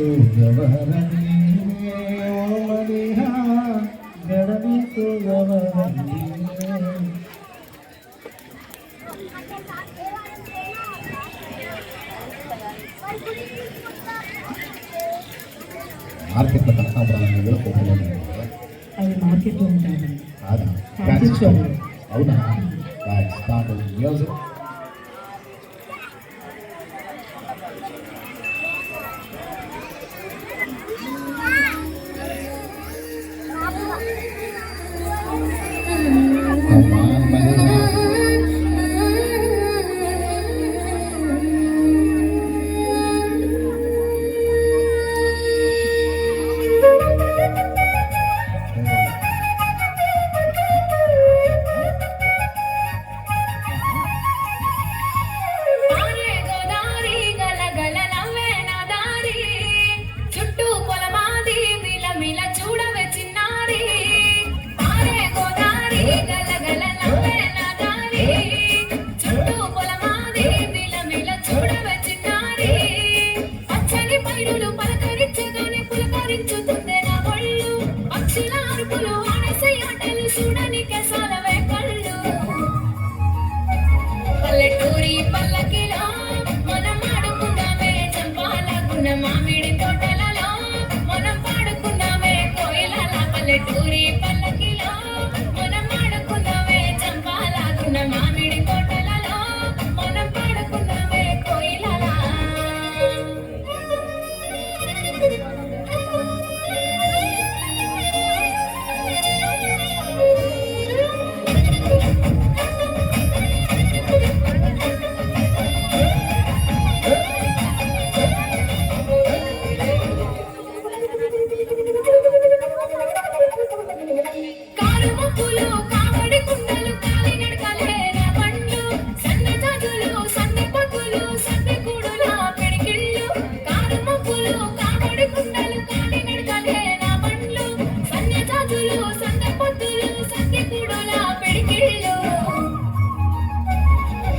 తూ గవహరణి ఓ మదిహా గడని తూ గవహరణి మార్కెట్లో కనకాంబరాలు కోరుకుంటున్నాను. అవి మార్కెట్లో ఉంటాయి. అవునా? Start music. పల్లెటూరి పల్లకిలో మనం ఆడుకున్నామే చంపాలకున్న మామిడి తోటలలో మనం పాడుకున్నామే కోయిలల. పల్లెటూరి పల్లకిలో మనం ఆడుకున్నామే చంపాలకున్న మామిడి తోటలలో మనం పాడుకున్నామే కోయిలల.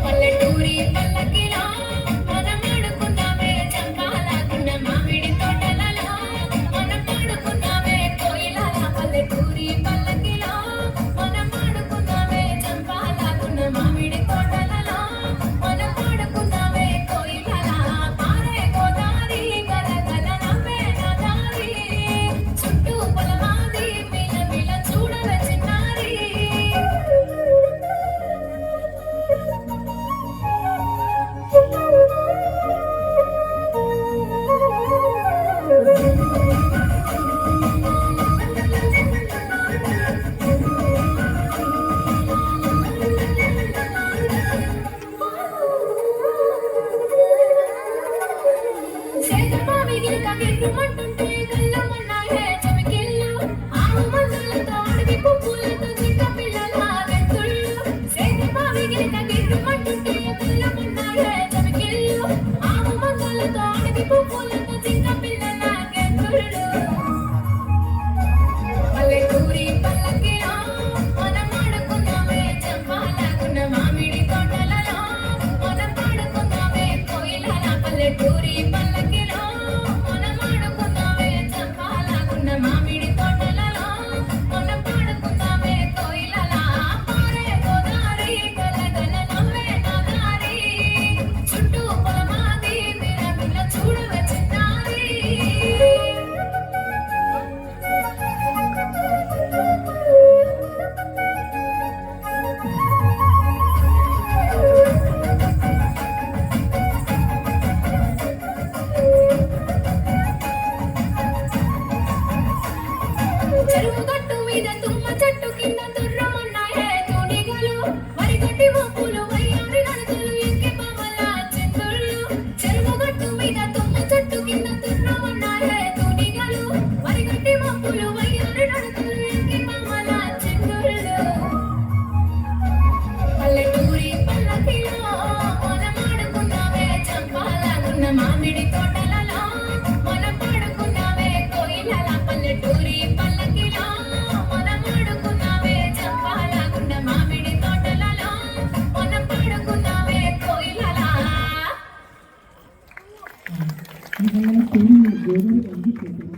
పల్లెటూరి పల్లకిలో మనం ఆడుకున్నామే చంపాలకున్న మామిడి తోటలలో మనం పాడుకున్నామే కోయిలల. పల్లెటూరి పల్లకిలో మనం ఆడుకున్నామే చంపాలకున్న మామిడి తోటలలో మనం పాడుకున్నామే కోయిలల. పారే గోదారి గలగల నవ్వే నదారి చుట్టూ పొలమాది మిల మిల చూడవే చిన్నారి. గిర్రుమంటుంటే గల్లమన్నాయే చమికిళ్ళు ఆవు మందులతో అడవి పువ్వులతో చిన్న పిల్లల గెంతుళ్ళు. సేదమావి గిరిక గిర్రుమంటుంటే గల్లమన్నాయే చమికిళ్ళు ఆవు మందులతో అడవి పువ్వులతో చిన్న పిల్లల గెంతుళ్ళు. పల్లెటూరి పల్లకిలో మనం ఆడుకున్నామే చంపాలకున్న మామిడి తోటలలో మనం పాడుకున్నామే కోయిలల. పల్లెటూరి పల్లకిలో మామిడి తోటలలో మనం పాడుకుందామే కోయిలల. పారే గోదారి గలగల నవ్వే నదారి చుట్టూ పొలమాది మిల మిల చూడవే చిన్న నిజంగానే పెళ్లి గోదావరి వంగి చేతులు